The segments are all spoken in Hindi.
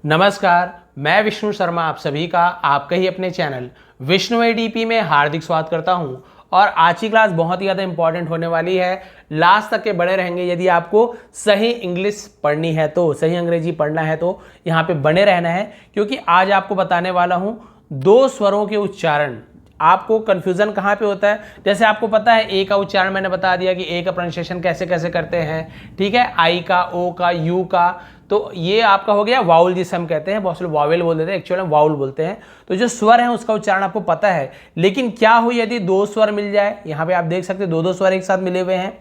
नमस्कार, मैं विष्णु शर्मा आप सभी का आपके ही अपने चैनल विष्णु एडीपी में हार्दिक स्वागत करता हूं। और आज की क्लास बहुत ही ज़्यादा इंपॉर्टेंट होने वाली है। लास्ट तक के बने रहेंगे। यदि आपको सही इंग्लिश पढ़नी है तो, सही अंग्रेजी पढ़ना है तो यहाँ पे बने रहना है, क्योंकि आज आपको बताने वाला हूँ दो स्वरों के उच्चारण। आपको कंफ्यूजन कहाँ पे होता है, जैसे आपको पता है ए का उच्चारण मैंने बता दिया कि ए का प्रोनाउंसिएशन कैसे कैसे करते हैं, ठीक है, आई का, ओ का, यू का। तो ये आपका हो गया वाउल, जिसे हम कहते हैं, बहुत से लोग वावेल बोल देते हैं, एक्चुअली हम वाउल बोलते हैं। तो जो स्वर है उसका उच्चारण आपको पता है। लेकिन क्या हो यदि दो स्वर मिल जाए, यहाँ पे आप देख सकते हैं दो स्वर एक साथ मिले हुए हैं,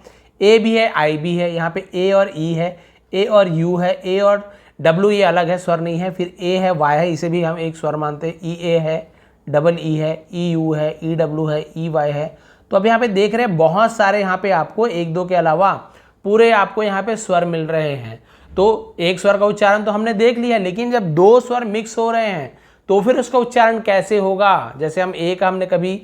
ए भी है आई भी है, यहाँ पे ए और ई है, ए और यू है, ए और डब्ल्यू ये अलग है, स्वर नहीं है, फिर ए है, वाई है, इसे भी हम एक स्वर मानते हैं, ई ए है, डबल ई है, ई यू है, ई डब्ल्यू है, ई वाई है। तो अब यहाँ पे देख रहे हैं बहुत सारे, यहाँ पे आपको एक दो के अलावा पूरे आपको यहाँ पे स्वर मिल रहे हैं। तो एक स्वर का उच्चारण तो हमने देख लिया, लेकिन जब दो स्वर मिक्स हो रहे हैं तो फिर उसका उच्चारण कैसे होगा। जैसे हम ए का हमने कभी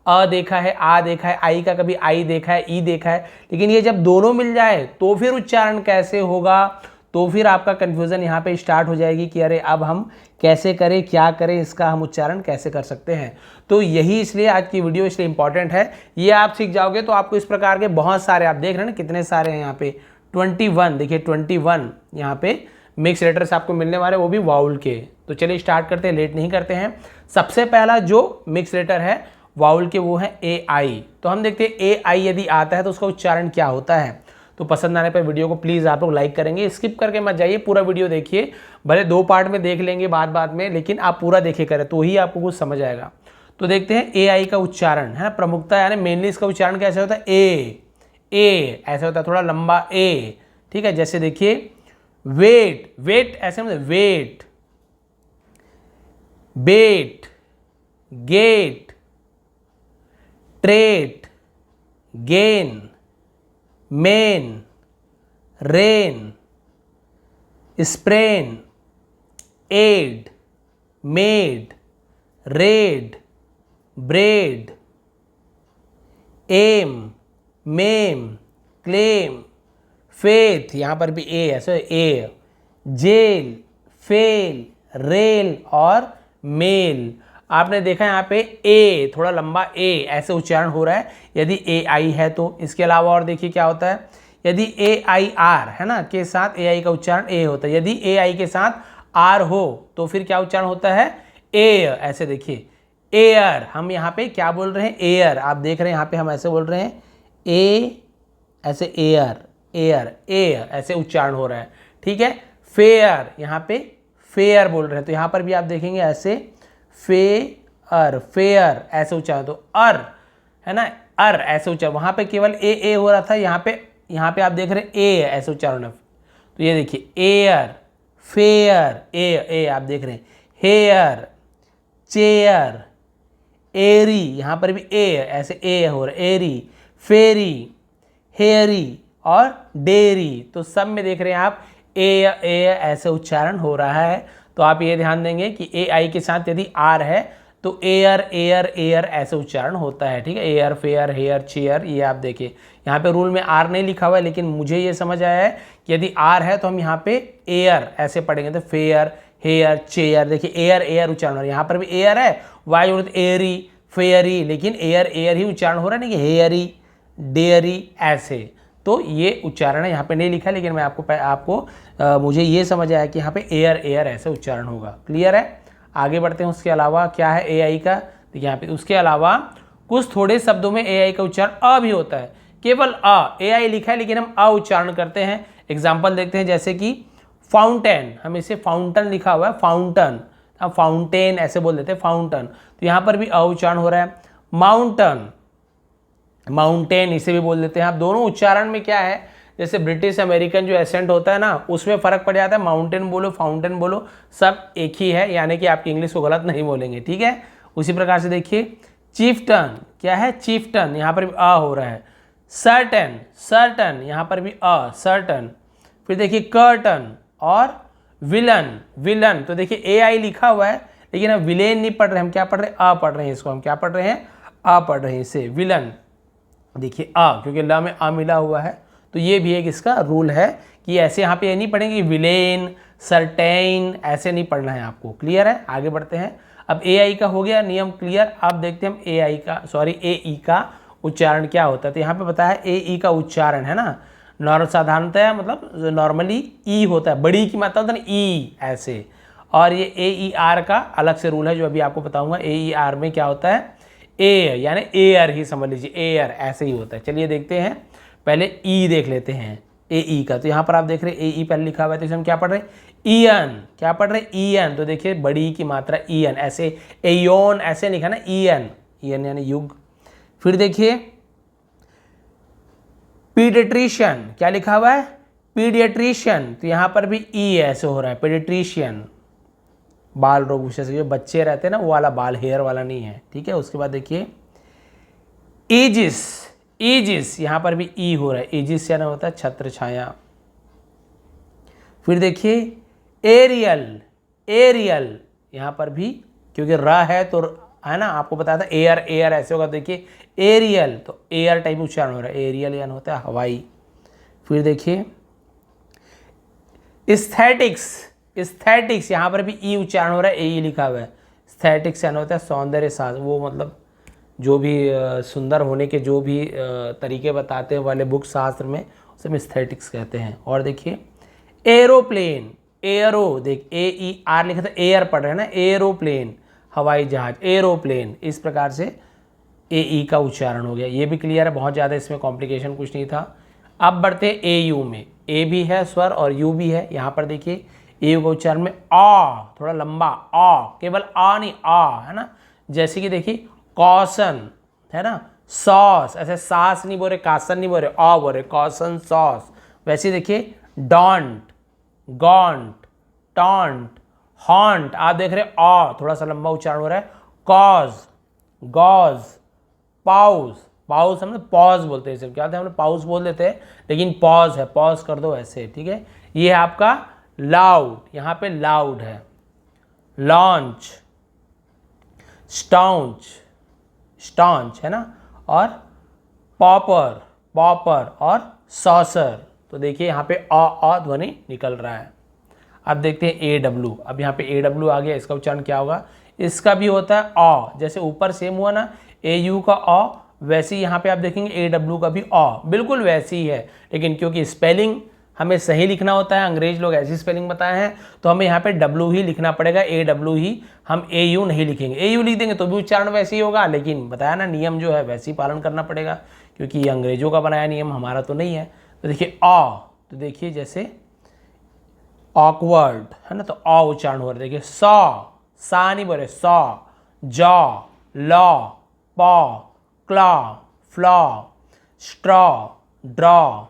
अ देखा है, आ देखा है, आई का कभी आई देखा है, ई देखा है, लेकिन ये जब दोनों मिल जाए तो फिर उच्चारण कैसे होगा। तो फिर आपका कंफ्यूजन यहाँ पे स्टार्ट हो जाएगी कि अरे अब हम कैसे करें, क्या करें, इसका हम उच्चारण कैसे कर सकते हैं। तो यही इसलिए आज की वीडियो इसलिए इंपॉर्टेंट है। ये आप सीख जाओगे तो आपको इस प्रकार के बहुत सारे, आप देख रहे हैं ना कितने सारे हैं यहाँ पे 21, देखिए 21 यहाँ पे मिक्स लेटर्स आपको मिलने वाले, वो भी वाउल के। तो चलिए स्टार्ट करते हैं, लेट नहीं करते हैं। सबसे पहला जो मिक्स लेटर है वाउल के वो है ए आई। तो हम देखते हैं ए आई यदि आता है तो उसका उच्चारण क्या होता है। तो पसंद आने पर वीडियो को प्लीज़ आप लोग लाइक करेंगे, स्किप करके मत जाइए, पूरा वीडियो देखिए। भले दो पार्ट में देख लेंगे बाद में, लेकिन आप पूरा देखे करें तो ही आपको कुछ समझ आएगा। तो देखते हैं ए आई का उच्चारण है ना, प्रमुखता यानी मेनली इसका उच्चारण कैसे होता है, ए ऐसे होता है, थोड़ा लंबा ए, ठीक है। जैसे देखिए वेट, वेट ऐसे मतलब wait, bait, gait, trait, gain, main, rain, sprain, aid, maid, raid, braid, aim, maim, claim, faith, यहाँ पर भी ए ऐसे ए, जेल, फेल, रेल और मेल। आपने देखा यहाँ पे ए थोड़ा लंबा ए ऐसे उच्चारण हो रहा है यदि ए आई है तो। इसके अलावा और देखिए क्या होता है, यदि ए आई आर है ना के साथ ए आई का उच्चारण ए होता है। यदि ए आई के साथ आर हो तो फिर क्या उच्चारण होता है, ए ऐसे देखिए एयर। हम यहाँ पे क्या बोल रहे हैं, एयर। आप देख रहे हैं यहाँ पे हम ऐसे बोल रहे हैं ए ऐसे एयर, एयर ए ऐसे उच्चारण हो रहा है, ठीक है। फेयर, यहाँ पे फेयर बोल रहे हैं तो यहाँ पर भी आप देखेंगे ऐसे फेयर, फेयर ऐसे उच्चारण। तो अर है ना, अर ऐसे उच्चारण, वहाँ पे केवल ए हो रहा था, यहाँ पे आप देख रहे हैं ए ऐसे उच्चारण। तो ये देखिए एयर, फेयर, ए आप देख रहे हैं, हेयर, चेयर, एरी, यहाँ पर भी ए ऐसे ए हो रहा है, एरी, फेरी, हेयरी और डेयरी। तो सब में देख रहे हैं आप ए ऐसे उच्चारण हो रहा है। तो आप ये ध्यान देंगे कि ए आई के साथ यदि आर है तो एयर, एयर, एयर ऐसे उच्चारण होता है, ठीक है। एयर, फेयर, हेयर, चेयर, ये आप देखिए यहाँ पे रूल में आर नहीं लिखा हुआ है, लेकिन मुझे ये समझ आया है कि यदि आर है तो हम यहाँ पे एयर ऐसे पढ़ेंगे, तो फेयर, हेयर, चेयर। देखिए एयर, एयर उच्चारण हो रहा है, यहाँ पर भी एयर है, वाई उड़ते एयरी, फेयरी, लेकिन एयर एयर ही उच्चारण हो रहा है, नहीं कि हेयरी, डेयरी ऐसे। तो ये उच्चारण है, यहाँ पे नहीं लिखा, लेकिन मैं आपको मुझे ये समझ आया कि यहाँ पे एयर, एयर ऐसे उच्चारण होगा। क्लियर है, आगे बढ़ते हैं। उसके अलावा क्या है ए आई का, देखिए यहाँ पे उसके अलावा कुछ थोड़े शब्दों में ए आई का उच्चारण अ भी होता है, केवल अ। ए आई लिखा है लेकिन हम अ उच्चारण करते हैं। एग्जाम्पल देखते हैं, जैसे कि फाउंटेन, हम इसे फाउंटन लिखा हुआ है, फाउंटन, हम फाउंटेन ऐसे बोल देते हैं, फाउंटन। तो यहाँ पर भी अ उच्चारण हो रहा है। माउंटन, माउंटेन इसे भी बोल देते हैं। आप दोनों उच्चारण में क्या है, जैसे ब्रिटिश अमेरिकन जो एसेंट होता है ना, उसमें फ़र्क पड़ जाता है। माउंटेन बोलो, फाउंटेन बोलो, सब एक ही है, यानी कि आपकी इंग्लिश को गलत नहीं बोलेंगे, ठीक है। उसी प्रकार से देखिए चीफ्टन, क्या है चीफ्टन, यहाँ पर भी अ हो रहा है। सर्टन, सर्टन, यहाँ पर भी अ, सर्टन। फिर देखिए कर्टन और विलन, विलन। तो देखिए ए आई लिखा हुआ है लेकिन हम विलेन नहीं पढ़ रहे, हम क्या पढ़ रहे हैं, अ पढ़ रहे हैं। इसको हम क्या पढ़ रहे हैं, अ पढ़ रहे हैं, इसे विलन। देखिए अ, क्योंकि ल में अ मिला हुआ है तो ये भी एक इसका रूल है कि ऐसे यहाँ पे ये नहीं पढ़ेंगे विलेन, सर्टेन, ऐसे नहीं पढ़ना है आपको। क्लियर है? आगे बढ़ते हैं। अब ए आई का हो गया नियम क्लियर। अब देखते हैं हम ए ई का उच्चारण क्या होता है। तो यहाँ पे पता है ए ई का उच्चारण है ना, साधारणतः मतलब नॉर्मली ई होता है, बड़ी की मात्रा होता है ना ई ऐसे, और ये ए ई आर का अलग से रूल है जो अभी आपको बताऊंगा। ए ई आर में क्या होता है, ए यानी एयर ही समझ लीजिए, एयर ऐसे ही होता है। चलिए देखते हैं, पहले ई देख लेते हैं ए ई का। तो यहाँ पर आप देख रहे हैं ए ई पहले लिखा हुआ है, तो इसे हम क्या पढ़ रहे हैं, ईयन। क्या पढ़ रहे हैं, ईयन। तो देखिए बड़ी की मात्रा ईयन, ऐसे एयोन ऐसे लिखा ना, ईयन, ईयन यानी युग। फिर देखिए पीडियाट्रिशियन, क्या लिखा हुआ है, पीडियाट्रिशियन। तो यहाँ पर भी ई ऐसे हो रहा है, पीडियाट्रिशियन। बाल रोग विशेषज्ञ जो बच्चे रहते हैं ना, वो वाला बाल, हेयर वाला नहीं है, ठीक है। उसके बाद देखिए ईजिस, ईजिस यहाँ पर भी ई हो रहा है, ईजिस यानी होता है छत्र छाया। फिर देखिए एरियल, एरियल यहाँ पर भी क्योंकि र है तो है ना, आपको बताया था एयर, एयर ऐसे होगा। देखिए एरियल, तो एयर टाइप उच्चारण हो रहा है, एरियल यानी होता है हवाई। फिर देखिए एस्थेटिक्स, एस्थेटिक्स यहाँ पर भी ई उच्चारण हो रहा है, ए ई लिखा हुआ है। एस्थेटिक्स यानी होता है सौंदर्य शास्त्र, वो मतलब जो भी सुंदर होने के जो भी तरीके बताते हैं वाले बुक शास्त्र में, उसे हम एस्थेटिक्स कहते हैं। और देखिए एरोप्लेन, एरो, देख ए ई आर लिखा था, एयर पढ़ रहे हैं ना, एरोप्लेन हवाई जहाज, एरोप्लेन। इस प्रकार से ए ई का उच्चारण हो गया। ये भी क्लियर है, बहुत ज़्यादा इसमें कॉम्प्लिकेशन कुछ नहीं था। अब बढ़ते हैं ए यू में। ए भी है स्वर और यू भी है। यहाँ पर देखिए ए यू का उच्चारण में आ, थोड़ा लंबा आ, केवल आ नहीं, आ है ना। जैसे कि देखिए कॉसन है ना, सॉस, ऐसे सास नहीं बोल रहे, कासन नहीं बोल रहे, आ बोल रहे, कॉसन सॉस। वैसे देखिए डॉन्ट, गॉन्ट, टॉन्ट, हॉन्ट, आप देख रहे आ, थोड़ा सा लंबा उच्चारण हो रहा है। कॉज, गॉज, पाउस, पाउस हम पॉज बोलते हैं, सिर्फ क्या होता है हम पाउस बोल देते हैं, लेकिन पॉज है, पॉज कर दो ऐसे, ठीक है। ये है आपका लाउड, यहाँ पे लाउड है। लॉन्च, स्टाउंच, स्टाउंच है ना, और पॉपर, पॉपर, और सॉसर। तो देखिए यहाँ पे आ ध्वनि निकल रहा है। अब देखते हैं ए डब्ल्यू। अब यहाँ पे ए डब्ल्यू आ गया, इसका उच्चारण क्या होगा, इसका भी होता है आ, जैसे ऊपर सेम हुआ ना ए यू का आ, वैसे ही यहाँ पे आप देखेंगे ए डब्ल्यू का भी आ, बिल्कुल वैसी ही है। लेकिन क्योंकि स्पेलिंग हमें सही लिखना होता है, अंग्रेज लोग ऐसी स्पेलिंग बताए हैं, तो हमें यहाँ पे डब्ल्यू ही लिखना पड़ेगा, ए डब्ल्यू ही, हम ए यू नहीं लिखेंगे। ए यू लिख देंगे तो भी उच्चारण वैसे ही होगा, लेकिन बताया ना नियम जो है वैसे ही पालन करना पड़ेगा, क्योंकि ये अंग्रेजों का बनाया नियम, हमारा तो नहीं है। तो देखिए आ, तो देखिए जैसे ऑकवर्ड है ना, तो आ उच्चारण हो रहा है। देखिए सॉ, सा नहीं बोले, saw, jaw, law, paw, claw, flaw, straw, draw,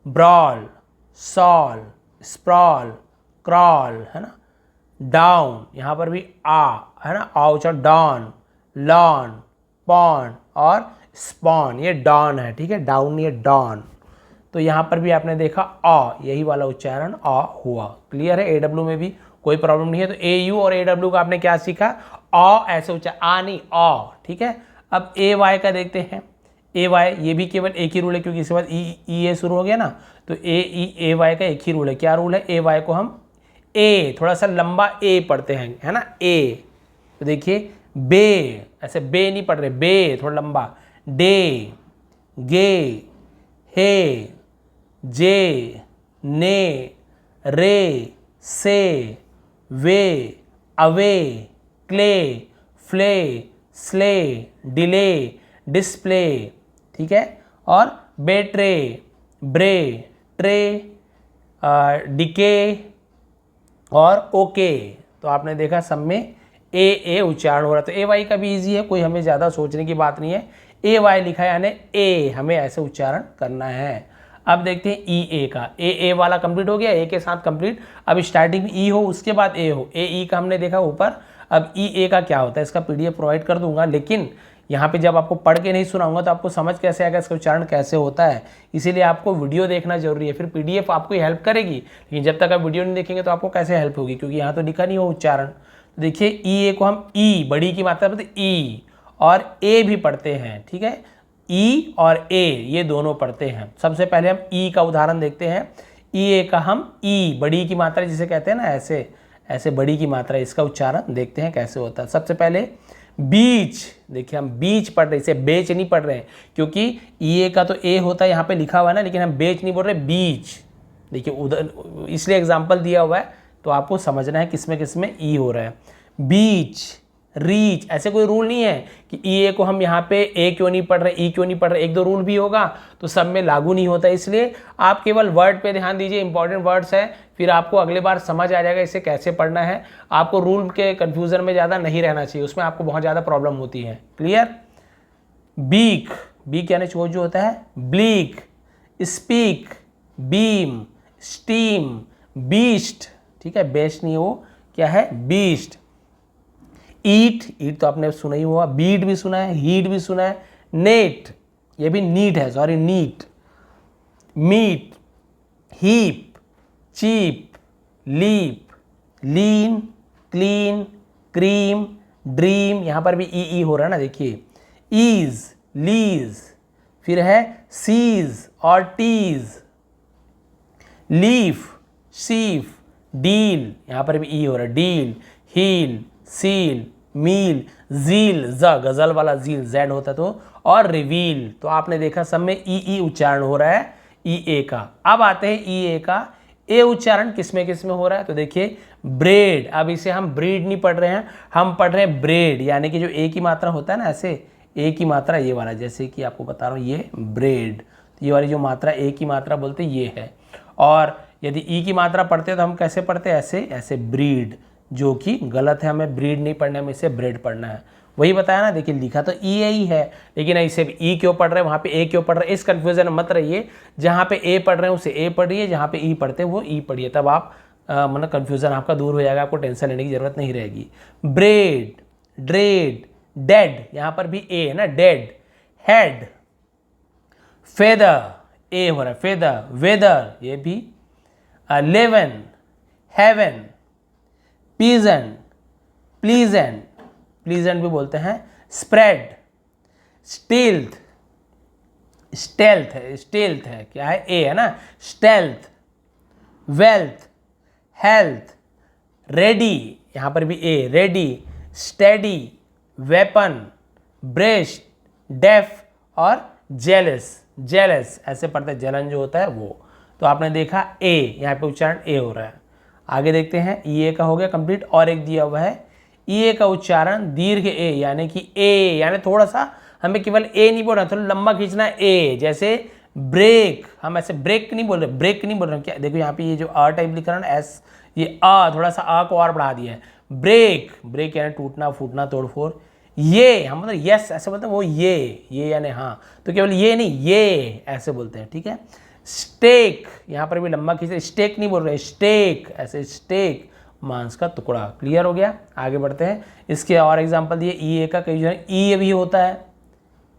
brawl, Saul, sprawl, crawl है ना, डाउन, यहाँ पर भी आ है ना, आ उच्चारण, डॉन, लॉन, पॉन और स्पॉन, ये डॉन है, ठीक है, डाउन ये डॉन। तो यहाँ पर भी आपने देखा आ, यही वाला उच्चारण आ हुआ। क्लियर है? ए डब्ल्यू में भी कोई प्रॉब्लम नहीं है। तो ए यू और ए डब्ल्यू का आपने क्या सीखा, आ ऐसे उच्चारण, आ नहीं आ, ठीक है। अब ए वाई का देखते हैं। ए वाई, ये भी केवल एक ही रूल है, क्योंकि इसके बाद ई ए शुरू हो गया ना, तो ए ई ए वाई का एक ही रूल है। क्या रूल है, ए वाई को हम ए, थोड़ा सा लंबा ए पढ़ते हैं, है ना, ए। तो देखिए बे, ऐसे बे नहीं पढ़ रहे, बे थोड़ा लंबा, डे, गे, हे, जे, ने, रे, से, वे, away, clay, Phule, slay, delay, display, ठीक है। और बेट्रे, ब्रे, ट्रे, डिके और ओके। तो आपने देखा सब में ए उच्चारण हो रहा है। तो ए वाई का भी इजी है, कोई हमें ज़्यादा सोचने की बात नहीं है। ए वाई लिखा है यानी ए, हमें ऐसे उच्चारण करना है। अब देखते हैं ई ए का। ए वाला कंप्लीट हो गया, ए के साथ कंप्लीट। अब स्टार्टिंग में ई हो, उसके बाद ए हो। ए ई का हमने देखा ऊपर। अब ई ए का क्या होता है, इसका पीडीएफ प्रोवाइड कर दूंगा, लेकिन यहाँ पे जब आपको पढ़ के नहीं सुनाऊंगा तो आपको समझ कैसे आएगा इसका उच्चारण कैसे होता है। इसीलिए आपको वीडियो देखना जरूरी है, फिर पीडीएफ आपको हेल्प करेगी, लेकिन जब तक आप वीडियो नहीं देखेंगे तो आपको कैसे हेल्प होगी, क्योंकि यहाँ तो लिखा नहीं हो उच्चारण। तो देखिए ई ए को हम ई, बड़ी की मात्रा पढ़ते ई, और ए भी पढ़ते हैं, ठीक है। ई और ए ये दोनों पढ़ते हैं। सबसे पहले हम ई का उदाहरण देखते हैं। ई ए का हम ई बड़ी की मात्रा जिसे कहते हैं ना, ऐसे ऐसे बड़ी की मात्रा, इसका उच्चारण देखते हैं कैसे होता है। सबसे पहले बीच, देखिए हम बीच पढ़ रहे, इसे बेच नहीं पढ़ रहे हैं, क्योंकि ई ए का तो ए होता है यहाँ पे लिखा हुआ है ना, लेकिन हम बेच नहीं बोल रहे, बीच। देखिए उधर इसलिए एग्जाम्पल दिया हुआ है, तो आपको समझना है किसमें ई हो रहा है। बीच, रीच, ऐसे कोई रूल नहीं है कि ई ए को हम यहाँ पे ए क्यों नहीं पढ़ रहे, ई क्यों नहीं पढ़ रहे। एक दो रूल भी होगा तो सब में लागू नहीं होता, इसलिए आप केवल वर्ड पे ध्यान दीजिए, इंपॉर्टेंट वर्ड्स है, फिर आपको अगले बार समझ आ जाएगा इसे कैसे पढ़ना है। आपको रूल के कन्फ्यूजन में ज़्यादा नहीं रहना चाहिए, उसमें आपको बहुत ज़्यादा प्रॉब्लम होती है। क्लियर। बीक, बीक यानी चोट जो होता है। Bleak, speak, beam, steam, beast, ठीक है, बेस्ट नहीं, वो क्या है, बीस्ट। ईट, ईट तो आपने सुना ही हुआ, बीट भी सुना है, हीट भी सुना है, नेट, ये भी नीट है, sorry neat. Meat, heap, cheap, leap, lean, clean, cream, dream, यहाँ पर भी ई हो रहा है ना, देखिए। ईज, लीज, फिर है सीज और टीज। लीफ, शीफ, डील, यहाँ पर भी ई हो रहा है, डील, हील, सील, मील, जील, गजल वाला जील, जेड होता तो, और रिवील। तो आपने देखा सब में ई उच्चारण हो रहा है ई ए का। अब आते हैं ई ए का ए उच्चारण किसमें हो रहा है, तो देखिए ब्रेड। अब इसे हम ब्रीड नहीं पढ़ रहे हैं, हम पढ़ रहे हैं ब्रेड, यानी कि जो ए की मात्रा होता है ना, ऐसे ए की मात्रा ये वाला, जैसे कि आपको बता रहा हूँ ये ब्रेड, तो ये वाली जो मात्रा ए की मात्रा बोलते ये है। और यदि ई की मात्रा पढ़ते हैं तो हम कैसे पढ़ते हैं, ऐसे ऐसे ब्रीड, जो कि गलत है, हमें ब्रीड नहीं पढ़ना है, हमें इसे ब्रेड पढ़ना है। वही बताया ना, देखिए लिखा तो ई ए ही है, लेकिन इसे ई क्यों पढ़ रहे हैं, वहाँ पे ए क्यों पढ़ रहे हैं, इस कन्फ्यूजन में मत रहिए। जहाँ पे ए पढ़ रहे हैं उसे ए पढ़िए, जहाँ पे ई पढ़ते हैं वो ई पढ़िए, तब आप मतलब कन्फ्यूजन आपका दूर हो जाएगा, आपको टेंशन लेने की जरूरत नहीं रहेगी। ब्रेड, ड्रेड, डेड, यहाँ पर भी ए है ना, डेड। हेड, फेदर, ए हो रहा है, फेदर, वेदर, ये भी। लेवन, हेवन, पीजेंट, प्लीजेंट, प्लीजेंट भी बोलते हैं। स्प्रेड, स्टील्थ, स्टेल्थ है, स्टेल्थ है, क्या है, ए है ना, स्टेल्थ। वेल्थ, हेल्थ, रेडी, यहाँ पर भी ए, ready, steady, weapon, breast, deaf और जेलस, जेलस ऐसे पढ़ते हैं, जलन जो होता है वो। तो आपने देखा ए, यहाँ पे उच्चारण ए हो रहा है। आगे देखते हैं, ई ए का हो गया कंप्लीट, और एक दिया हुआ है ई ए का उच्चारण दीर्घ ए, यानी कि ए, यानी थोड़ा सा हमें केवल ए नहीं बोल रहा, थोड़ा लंबा खींचना है ए, जैसे ब्रेक, हम ऐसे ब्रेक नहीं बोल रहे, ब्रेक नहीं बोल रहे, क्या देखो यहाँ पे ये जो आ टाइप लिख रहा है ना, एस, ये आ, थोड़ा सा आ को और बढ़ा दिया है। ब्रेक, ब्रेक यानी टूटना, फूटना, तोड़ फोड़। ये हम मतलब यस ऐसे बोलते हैं, वो ये यानी हाँ, तो केवल ये नहीं, ये ऐसे बोलते हैं, ठीक है। स्टेक, यहाँ पर भी लंबा खींचे, स्टेक नहीं बोल रहे, स्टेक, ऐसे स्टेक, मांस का टुकड़ा। क्लियर हो गया। आगे बढ़ते हैं, इसके और एग्जांपल दिए। ई ए का कई जो है ई भी होता है,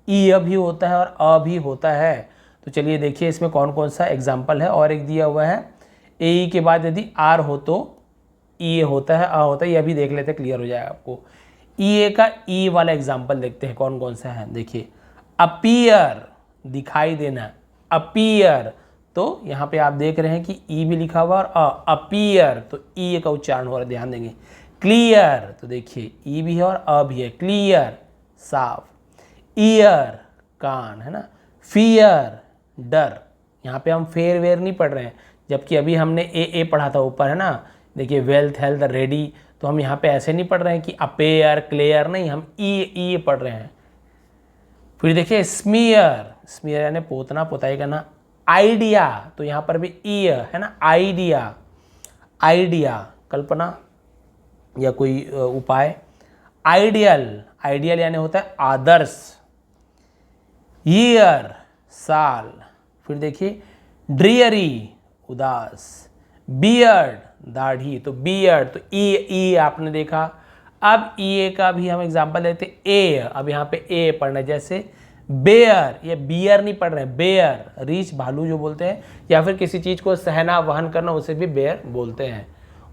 ई भी होता है और अ भी होता है। तो चलिए देखिए इसमें कौन कौन सा एग्जाम्पल है। और एक दिया हुआ है, ए के बाद यदि आर हो तो ई होता है, अ होता है, ये भी देख लेते हैं, क्लियर हो जाएगा आपको। ई ए का ई वाला एग्जाम्पल देखते हैं कौन कौन सा है। देखिए अपीयर, दिखाई देना, अपीयर, तो यहाँ पे आप देख रहे हैं कि ई भी लिखा हुआ और अपीयर, तो ई का उच्चारण हो रहा है, ध्यान देंगे। क्लियर, तो देखिए ई भी है और अ भी है, क्लियर, साफ। ईयर, कान, है ना। फियर, डर, यहाँ पे हम फेर वेर नहीं पढ़ रहे हैं, जबकि अभी हमने ए पढ़ा था ऊपर, है ना। देखिए वेल्थ, हेल्थ, रेडी, तो हम यहाँ पे ऐसे नहीं पढ़ रहे हैं कि अपेयर, क्लियर, नहीं, हम ई पढ़ रहे हैं। फिर देखिए स्मीयर, स्मीयर यानी पोतना, पोताई करना। आइडिया, तो यहाँ पर भी ई है ना, आइडिया, आइडिया, कल्पना या कोई उपाय। आइडियल, आइडियल यानी होता है आदर्श। ईयर, साल। फिर देखिए ड्रियरी, उदास। बियर्ड, दाढ़ी, तो बियर्ड, तो ई आपने देखा। अब ई का भी हम एग्जांपल लेते ए, अब यहाँ पे ए पढ़ना है, जैसे बेयर, ये बियर नहीं पढ़ रहे हैं, बेयर, रीछ, भालू जो बोलते हैं, या फिर किसी चीज को सहना, वहन करना, उसे भी बेयर बोलते हैं।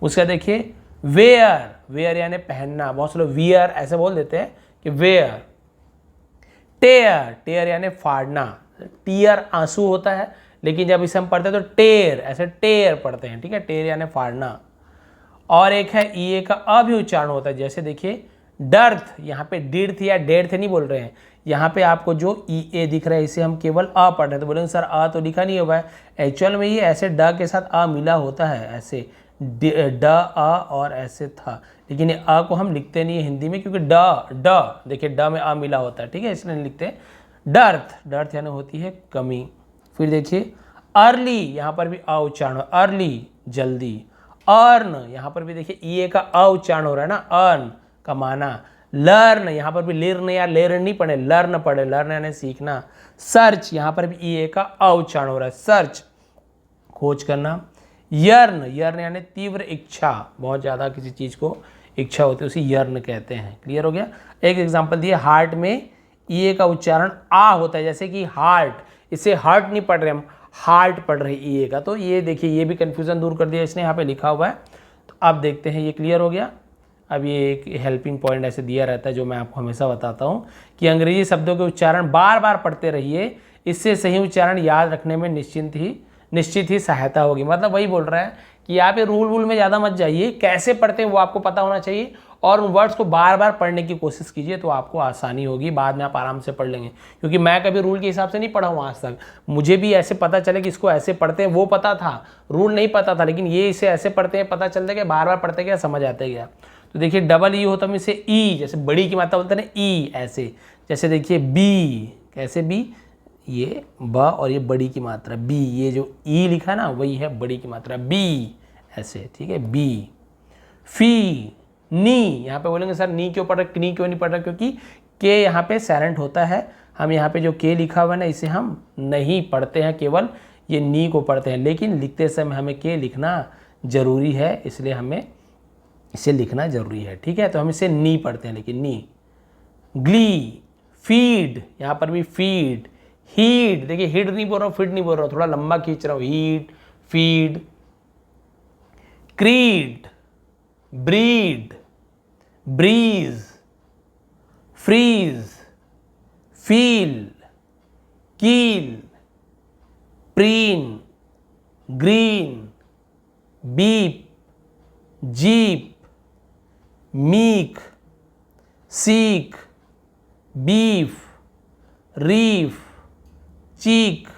उसका देखिए वेयर, वेयर यानी पहनना, बहुत से लोग वियर ऐसे बोल देते हैं कि वेयर। टेयर, टेयर यानी फाड़ना, टीयर आंसू होता है, लेकिन जब इसे हम पढ़ते हैं तो टेर, ऐसे टेर पढ़ते हैं, ठीक है, टेर यानी फाड़ना। और एक है ई ए का अ भी उच्चारण होता है, जैसे देखिए डर्थ, यहाँ पे डिर्थ या डेर्थ नहीं बोल रहे हैं, यहाँ पे आपको जो ई ए दिख रहा है इसे हम केवल अ पढ़ रहे हैं, तो बोलेंगे सर अ तो लिखा नहीं हुआ है, एक्चुअल में ये ऐसे ड के साथ अ मिला होता है, ऐसे ड अ और ऐसे था, लेकिन ये अ को हम लिखते नहीं है हिंदी में, क्योंकि ड देखिए ड में अ मिला होता है, ठीक है, इसलिए नहीं लिखते। डर्थ, डर्थ यानी होती है कमी। फिर देखिए अर्ली, यहाँ पर भी अ उच्चारण, अर्ली जल्दी। अर्न, यहाँ पर भी देखिए ई ए का अ उच्चारण हो रहा है ना, अर्न कमाना। लर्न, यहाँ पर भी लिर्न या लेर्न नहीं पढ़े, लर्न पढ़े, लर्न यानी सीखना। सर्च, यहाँ पर भी ई ए का अ उच्चारण हो रहा है, सर्च खोज करना। यर्न, यर्न यानी तीव्र इच्छा, बहुत ज़्यादा किसी चीज़ को इच्छा होती है उसे यर्न कहते हैं। क्लियर हो गया। एक एग्जांपल दिए, हार्ट में ई ए का उच्चारण आ होता है, जैसे कि हार्ट, इसे हार्ट नहीं पढ़ रहे हम, हार्ट पढ़ रहे ई ए का, तो ये देखिए ये भी कन्फ्यूज़न दूर कर दिया इसने, यहाँ पे लिखा हुआ है। तो अब देखते हैं ये क्लियर हो गया। अब ये एक हेल्पिंग पॉइंट ऐसे दिया रहता है जो मैं आपको हमेशा बताता हूँ कि अंग्रेजी शब्दों के उच्चारण बार बार पढ़ते रहिए, इससे सही उच्चारण याद रखने में निश्चित ही सहायता होगी। मतलब वही बोल रहा है कि आप ये रूल में ज़्यादा मत जाइए, कैसे पढ़ते हैं वो आपको पता होना चाहिए, और उन वर्ड्स को बार बार पढ़ने की कोशिश कीजिए, तो आपको आसानी होगी, बाद में आप आराम से पढ़ लेंगे। क्योंकि मैं कभी रूल के हिसाब से नहीं पढ़ा हूँ आज तक, मुझे भी ऐसे पता चले कि इसको ऐसे पढ़ते हैं वो पता था, रूल नहीं पता था, लेकिन ये इसे ऐसे पढ़ते हैं पता चलता गया, बार बार पढ़ते गया, समझ आते गया। तो देखिए डबल ई होता है इसे ई, जैसे बड़ी की मात्रा बोलते हैं ना ई, ऐसे जैसे देखिए बी, कैसे बी, ये ब और ये बड़ी की मात्रा बी, ये जो ई लिखा ना वही है बड़ी की मात्रा बी, ऐसे, ठीक है, बी। फी, नी, यहाँ पे बोलेंगे सर नी क्यों पढ़ रहे, नी क्यों नहीं पढ़ रहे, क्योंकि के यहाँ पे साइलेंट होता है, हम यहाँ पे जो के लिखा हुआ है ना इसे हम नहीं पढ़ते हैं, केवल ये नी को पढ़ते हैं, लेकिन लिखते समय हमें के लिखना जरूरी है, इसलिए हमें इसे लिखना जरूरी है, ठीक है, तो हम इसे नी पढ़ते हैं, लेकिन नी। ग्ली, फीड, यहाँ पर भी फीड। हीड, देखिए हिड नहीं बोल रहा हूँ, फीड नहीं बोल रहा हूँ, थोड़ा लंबा खींच रहा हूँ, heed, feed. Creed, breed, breeze, freeze, feel, keel, preen, green, beep, jeep, meek, seek, beef, reef, cheek,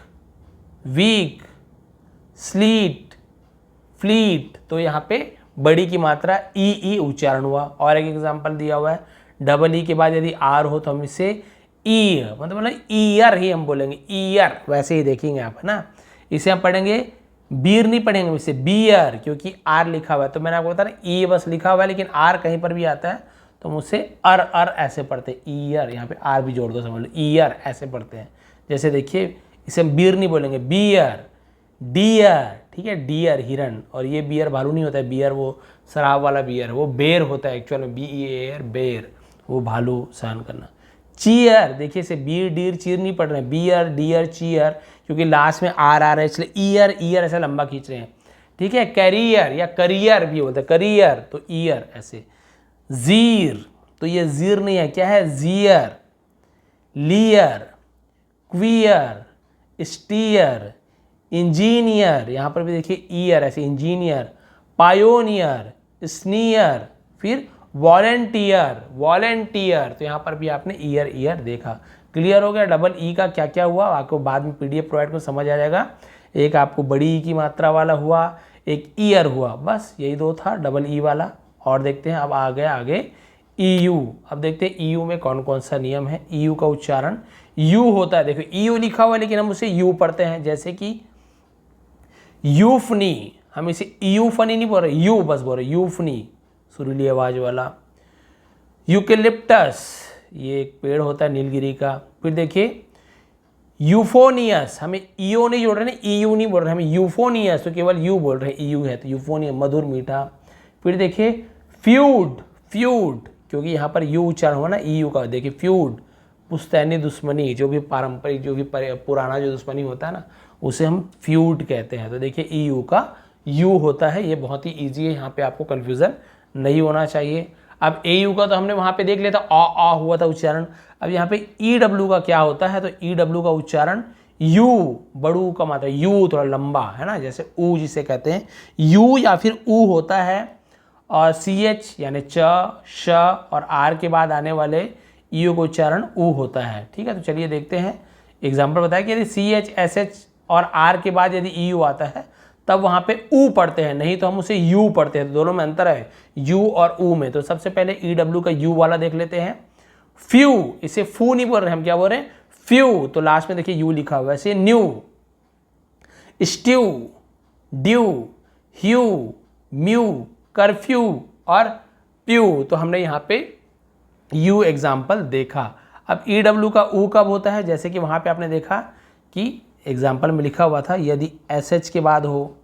week, sleet, fleet. तो यहाँ पे बड़ी की मात्रा ई उच्चारण हुआ। और एक एग्जांपल दिया हुआ है, डबल ई के बाद यदि आर हो तो हम इसे ई, मतलब ईयर ही हम बोलेंगे, ईयर, वैसे ही देखेंगे आप, है ना। इसे हम पढ़ेंगे, बीर नहीं पढ़ेंगे हम इसे बियर, क्योंकि आर लिखा हुआ है, तो मैंने आपको बताया ई बस लिखा हुआ है, लेकिन आर कहीं पर भी आता है तो हम उसे अर ऐसे पढ़ते हैं, ईयर, यहाँ पे आर भी जोड़ दो, समझ लो, ईयर ऐसे पढ़ते हैं। जैसे देखिए इसे हम बीर नहीं बोलेंगे, बियर, डियर, ठीक है, डियर हिरन, और ये बियर भालू नहीं होता है, बियर वो शराब वाला बियर, वो बेर होता है एक्चुअल में, BEAR बेर, वो भालू सहन करना। चीयर, देखिए इसे बीर डीर चीर नहीं पढ़ रहे हैं, बियर डियर चीयर, क्योंकि लास्ट में आर आ रहा है इसलिए ईयर ऐसा लंबा खींच रहे हैं, ठीक है। कैरियर या करियर भी बोलते हैं, करियर तो ईयर ऐसे। जीर, तो ये जीर नहीं है, क्या है, जियर। लियर, क्वियर, स्टीयर, इंजीनियर, यहाँ पर भी देखिए ईयर ऐसे, इंजीनियर। पायोनियर, स्नीयर, फिर वॉलेंटियर, तो यहाँ पर भी आपने ईयर देखा। क्लियर हो गया डबल ई का क्या क्या हुआ, आपको बाद में PDF प्रोवाइड को समझ आ जाएगा। एक आपको बड़ी ई की मात्रा वाला हुआ, एक ईयर हुआ, बस यही दो था डबल ई वाला। और देखते हैं अब आ गया आगे EU। अब देखते हैं EU में कौन कौन सा नियम है। EU का उच्चारण यू होता है, देखो EU लिखा हुआ है लेकिन हम उसे यू पढ़ते हैं, जैसे कि यूफनी, हम इसे यूफनी नहीं बोल रहे, यू बस बोल रहे, यूफनी सुरीली आवाज वाला। यूकेलिप्टस, ये एक पेड़ होता है नीलगिरी का। फिर देखिए यूफोनियस, हमें ईओ नहीं जोड़ रहे ना, EU नहीं बोल रहे, हमें यूफोनियस, तो केवल यू बोल रहे हैं, EU है तो यूफोनियस, मधुर मीठा। फिर देखिए फ्यूड, क्योंकि यहाँ पर यू उच्चारण हुआ ना EU का, देखिए फ्यूड, पुश्तैनी दुश्मनी, जो भी पारंपरिक, जो भी पुराना जो दुश्मनी होता है ना उसे हम फ्यूड कहते हैं। तो देखिए EU का यू होता है, ये बहुत ही ईजी है, यहाँ पे आपको कन्फ्यूज़न नहीं होना चाहिए। अब ए यू का तो हमने वहाँ पे देख लिया था, आ हुआ था उच्चारण। अब यहाँ पे ई डब्ल्यू का क्या होता है, तो ई डब्ल्यू का उच्चारण यू, बड़ू का मात्रा यू थोड़ा लंबा है ना, जैसे ऊ जिसे कहते हैं, यू या फिर ऊ होता है। और सी एच यानी च, श और आर के बाद आने वाले यू का उच्चारण ऊ होता है। ठीक है, तो चलिए देखते हैं एग्जाम्पल बताया कि यदि सी एच एस एच और आर के बाद यदि ई यू आता है तब वहाँ पे ऊ पढ़ते हैं, नहीं तो हम उसे यू पढ़ते हैं। तो दोनों में अंतर है यू और ऊ में। तो सबसे पहले ई डब्ल्यू का यू वाला देख लेते हैं। फ्यू, इसे फू नहीं बोल रहे, हम क्या बोल रहे हैं, फ्यू। तो लास्ट में देखिए यू लिखा हुआ है। ऐसे न्यू, स्ट्यू, ड्यू, ह्यू, म्यू, कर्फ्यू और प्यू। तो हमने यहाँ पे यू एग्जाम्पल देखा। अब ई डब्ल्यू का ऊ कब होता है, जैसे कि वहाँ पे आपने देखा कि एग्जाम्पल में लिखा हुआ था यदि एस एच के बाद हो,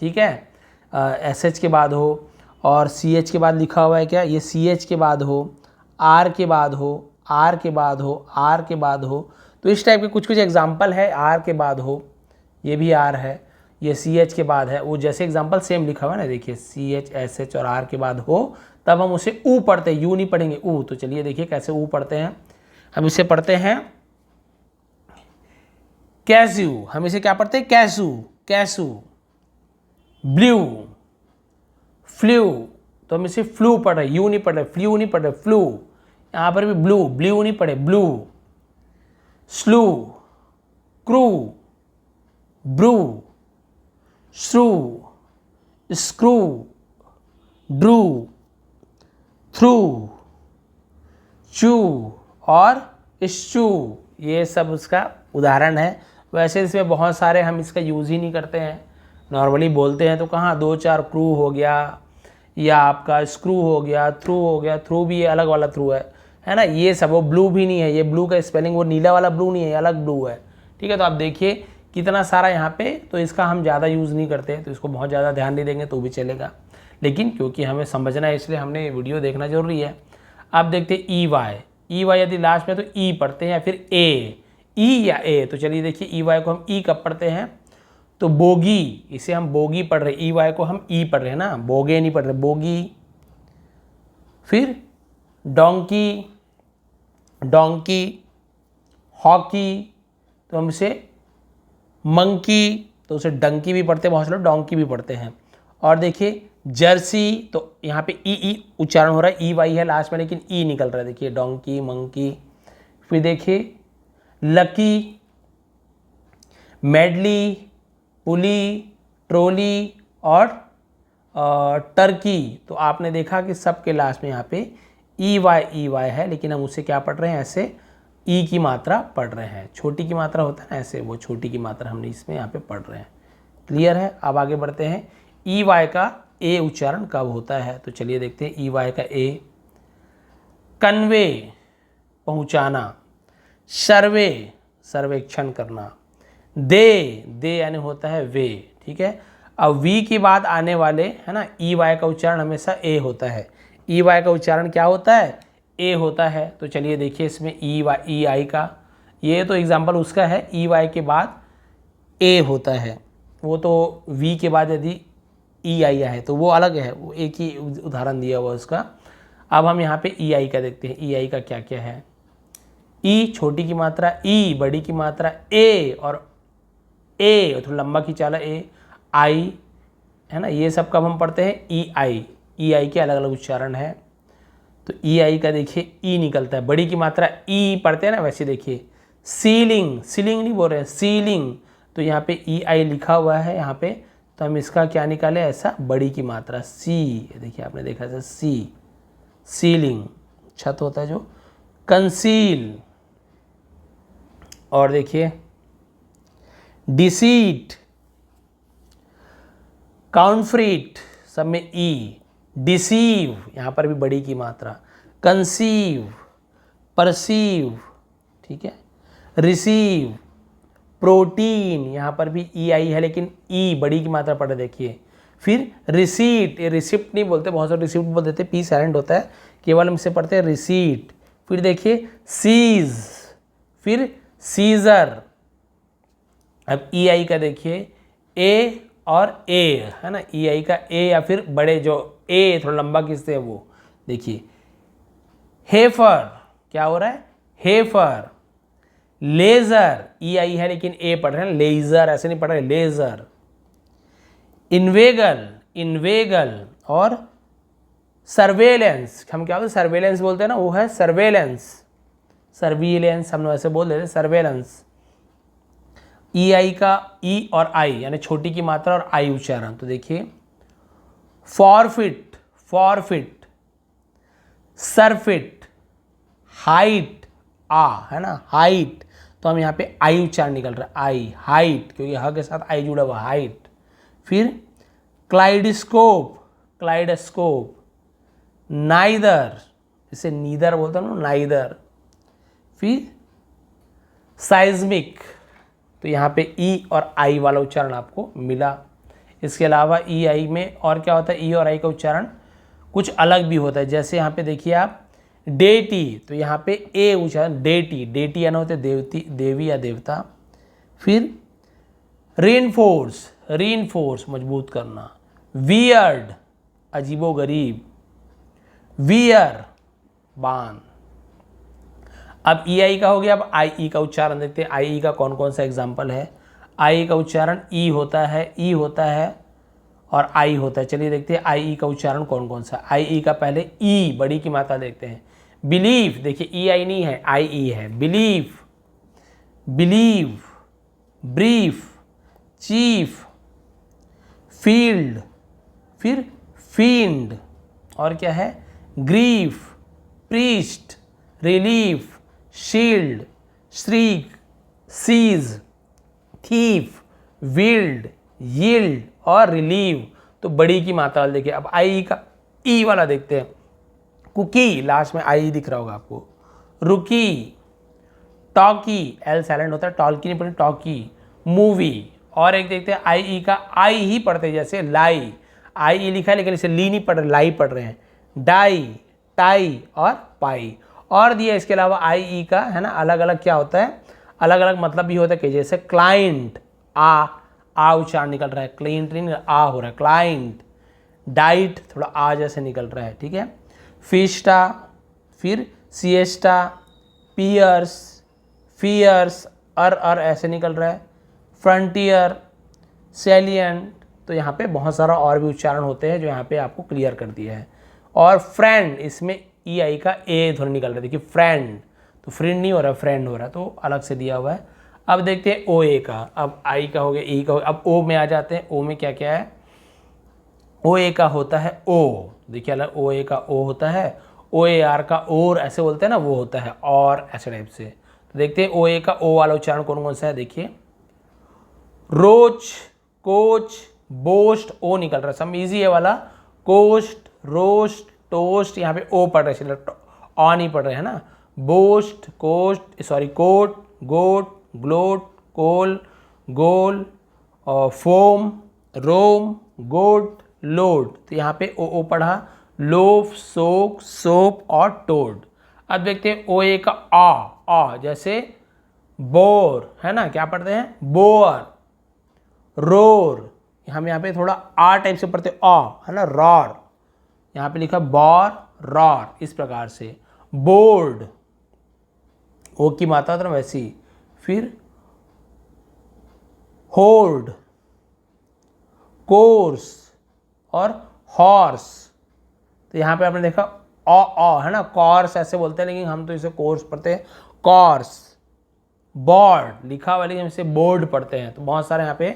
ठीक है, एस एच के बाद हो, और सी एच के बाद लिखा हुआ है क्या, ये सी एच के बाद हो, आर के बाद हो, आर के बाद हो, आर के बाद हो। तो इस टाइप के कुछ कुछ एग्जाम्पल है, आर के बाद हो, ये भी आर है, ये सी एच के बाद है, वो जैसे एग्जाम्पल सेम लिखा हुआ है ना, देखिए सी एच एस एच और आर के बाद हो तब हम उसे ऊ पढ़ते हैं, यू नहीं पढ़ेंगे, ऊ। तो चलिए देखिए कैसे ऊ पढ़ते हैं। हम इसे पढ़ते हैं कैस्यू, हम इसे क्या पढ़ते हैं, कैसू, कैसू। ब्लू, फ्लू, तो हम इसे फ्लू पढ़ रहे, यू नहीं पढ़ रहे, फ्लू नहीं पढ़ रहे, फ्लू। यहाँ पर भी ब्लू, ब्लू नहीं पढ़े, ब्लू। स्लू, क्रू, ब्रू, श्रू, स्क्रू, ड्रू, थ्रू, चू और स्चू, ये सब उसका उदाहरण है। वैसे इसमें बहुत सारे हम इसका यूज़ ही नहीं करते हैं, नॉर्मली बोलते हैं तो कहाँ दो चार क्रू हो गया, या आपका स्क्रू हो गया, थ्रू हो गया, थ्रू भी ये अलग वाला थ्रू है ना, ये सब। वो ब्लू भी नहीं है, ये ब्लू का स्पेलिंग वो नीला वाला ब्लू नहीं है, अलग ब्लू है। ठीक है, तो आप देखिए कितना सारा यहाँ पे, तो इसका हम ज़्यादा यूज़ नहीं करते, तो इसको बहुत ज़्यादा ध्यान नहीं देंगे तो भी चलेगा, लेकिन क्योंकि हमें समझना है इसलिए हमने वीडियो देखना जरूरी है। अब देखते हैं ई वाई, ई वाई यदि लास्ट में तो ई पढ़ते हैं या फिर ए, ई या ए। तो चलिए देखिए ई वाई को हम ई कब पढ़ते हैं, तो बोगी, इसे हम बोगी पढ़ रहे, ई वाई को हम ई पढ़ रहे हैं ना, बोगे नहीं पढ़ रहे, बोगी। फिर डोंकी, डोंकी, हॉकी, तो हम इसे मंकी, तो उसे डंकी भी पढ़ते हैं, बहुत से लोग डोंकी भी पढ़ते हैं। और देखिए जर्सी, तो यहाँ पे ई उच्चारण हो रहा है, ई वाई है लास्ट में लेकिन ई निकल रहा है, देखिए डोंकी, मंकी। फिर देखिए लकी, मेडली, पुली, ट्रोली और टर्की। तो आपने देखा कि सबके लास्ट में यहाँ पे ई वाई है, लेकिन हम उसे क्या पढ़ रहे हैं, ऐसे ई की मात्रा पढ़ रहे हैं। छोटी की मात्रा होता है ना ऐसे, वो छोटी की मात्रा हमने इसमें यहाँ पे पढ़ रहे हैं। क्लियर है। अब आगे बढ़ते हैं, ई वाई का ए उच्चारण कब होता है, तो चलिए देखते हैं ई वाई का ए। कन्वे, पहुँचाना, सर्वे, सर्वेक्षण करना, दे यानी होता है वे। ठीक है, अब वी के बाद आने वाले है ना, ई वाई का उच्चारण हमेशा ए होता है। ई वाई का उच्चारण क्या होता है, ए होता है। तो चलिए देखिए इसमें ई आई का, ये तो एग्जाम्पल उसका है, ई वाई के बाद ए होता है, वो तो वी के बाद यदि ई आई है तो वो अलग है, वो एक ही उदाहरण दिया हुआ उसका। अब हम यहाँ पे ई आई का देखते हैं, ई आई का क्या क्या है। ई छोटी की मात्रा, ई बड़ी की मात्रा, ए और ए थोड़ा लंबा खिंचाला ए, आई है ना, ये सब कब हम पढ़ते हैं, ई आई के अलग अलग उच्चारण है। तो ई आई का देखिए ई निकलता है, बड़ी की मात्रा ई पढ़ते हैं ना, वैसे देखिए सीलिंग, सीलिंग नहीं बोल रहे हैं, सीलिंग। तो यहाँ पे ई आई लिखा हुआ है यहाँ पे, तो हम इसका क्या निकाले, ऐसा बड़ी की मात्रा सी, देखिए आपने देखा ऐसा सी, सीलिंग छत होता है जो। कंसील, और देखिए डिसीट, काउंटफ्रीट, सब में ई। डिसीव, यहाँ पर भी बड़ी की मात्रा। कंसीव, परसीव, ठीक है। रिसीव, प्रोटीन, यहाँ पर भी ई आई है लेकिन ई बड़ी की मात्रा पढ़े देखिए। फिर रिसीट, ये रिसिप्ट नहीं बोलते, बहुत सारे रिसिप्ट बोल देते, पी साइलेंट होता है, केवल हम इसे पढ़ते हैं रिसीट। फिर देखिए सीज, फिर सीजर। अब ई आई का देखिए ए और ए है ना, ई आई का ए या फिर बड़े जो ए थोड़ा लंबा खींचते हैं वो, देखिए हेफर, क्या हो रहा है, हेफर। लेजर, ई आई है लेकिन ए पढ़ रहे हैं, लेजर ऐसे नहीं पढ़ रहे, लेजर। इन्वेगल, इन्वेगल। और सर्वेलेंस, हम क्या बोलते हैं, सर्वेलेंस बोलते हैं ना, वो है सर्वेलेंस, सर्विलेंस हम लोग ऐसे बोल देते हैं, सर्वेलेंस। ई आई का ई और आई यानी छोटी की मात्रा और आई उच्चारण। तो देखिए फॉरफिट, फॉरफिट। सरफिट, हाइट, आ है ना, हाइट, तो हम यहाँ पे आई उच्चारण निकल रहा है, आई, हाइट, क्योंकि ह के साथ आई जुड़ा हुआ, हाइट। फिर क्लाइडोस्कोप, क्लाइडोस्कोप। नाइदर, इसे नीदर बोलते हैं ना, नाइदर। फिर साइज्मिक, तो यहाँ पे ई और आई वाला उच्चारण आपको मिला। इसके अलावा ई आई में और क्या होता है, ई और आई का उच्चारण कुछ अलग भी होता है। जैसे यहाँ पे देखिए आप डेटी, तो यहाँ पे ए उच्चारण डेटी, डेटी यानी होते देवती, देवी या देवता। फिर रेनफोर्स, रेनफोर्स मजबूत करना। वियर्ड, अजीबो गरीब। वियर, बान। अब ई आई का हो गया, अब आई ई का उच्चारण देखते हैं। आई ई का कौन कौन सा एग्जाम्पल है। आई का उच्चारण ई होता है, ई होता है और आई होता है। चलिए देखते हैं आई ई का उच्चारण कौन कौन सा। आई ई का पहले ई बड़ी की मात्रा देखते हैं। बिलीव, देखिए ई आई नहीं है, आई ई है। Believe, believe. Brief, chief. Field, फिर फील्ड, और क्या है, grief. Priest, relief. Shield, श्रीक, seize. Thief, wild, yield और रिलीव। तो बड़ी की मात्रा देखिए। अब आई का ई वाला देखते हैं। कुकी, लास्ट में आई दिख रहा होगा आपको। रुकी। टॉकी, एल साइलेंट होता है, टॉल्की नहीं पढ़ी, टॉकी। मूवी। और एक देखते हैं आई ई का, आई ही पढ़ते हैं, जैसे लाई, आई ई लिखा है लेकिन इसे ली नहीं पढ़ रहे, लाई पढ़ रहे हैं। डाई, टाई और पाई और दिया। इसके अलावा आई ई का है ना अलग अलग क्या होता है, अलग अलग मतलब भी होता है कि जैसे क्लाइंट, आ उच्चारण निकल रहा है, क्लाइंट नहीं आ हो रहा है, क्लाइंट। डाइट, थोड़ा आ जैसे निकल रहा है, ठीक है। फिस्टा, फिर सिएस्टा। पियर्स, फियर्स, अर ऐसे निकल रहा है। Frontier, salient. तो यहाँ पे बहुत सारा और भी उच्चारण होते हैं जो यहाँ पे आपको क्लियर कर दिया है। और फ्रेंड, इसमें ई आई का ए ध्वनि निकल रहा है, देखिए फ्रेंड, तो फ्रेंड नहीं हो रहा, फ्रेंड हो रहा है, तो अलग से दिया हुआ है। अब देखते हैं ओ ए का। अब आई का हो गया, ई का हो गया, अब ओ में आ जाते हैं। ओ में क्या क्या है, ओ ए का होता है ओ, देखिए अलग ओ ए का ओ होता है। ओ ए आर का और ऐसे बोलते हैं ना, वो होता है और, ऐसे टाइप से। तो देखते हैं ओ ए का ओ वाला उच्चारण कौन कौन सा है। देखिए रोच, कोच, बोस्ट, ओ निकल रहा है, सब इजी है वाला। कोस्ट, रोस्ट, टोस्ट, यहाँ पे ओ पढ़ रहे हैं, ऑ नहीं पढ़ रहे हैं ना। बोस्ट, कोस्ट, सॉरी, कोट, गोट, ग्लोट, कोल, गोल, फोम, रोम, गोट, लोड। तो यहाँ पे ओ पढ़ा। लोफ, सोक, सोप और टोड। अब देखते हैं ओ ए का आ, जैसे बोर है ना, क्या पढ़ते हैं, बोर। रोर, हम यहाँ पे थोड़ा आ टाइप से पढ़ते आ है ना, रॉर। यहाँ पे लिखा बॉर, रॉर, इस प्रकार से। बोर्ड, ओ की मात्रा तो वैसी। फिर होर्ड, कोर्स और हॉर्स। तो यहाँ पे आपने देखा ओ है ना, कॉर्स ऐसे बोलते हैं लेकिन हम तो इसे कोर्स पढ़ते हैं, कॉर्स। बोर्ड लिखा हुआ लेकिन हम इसे बोर्ड पढ़ते हैं। तो बहुत सारे यहाँ पे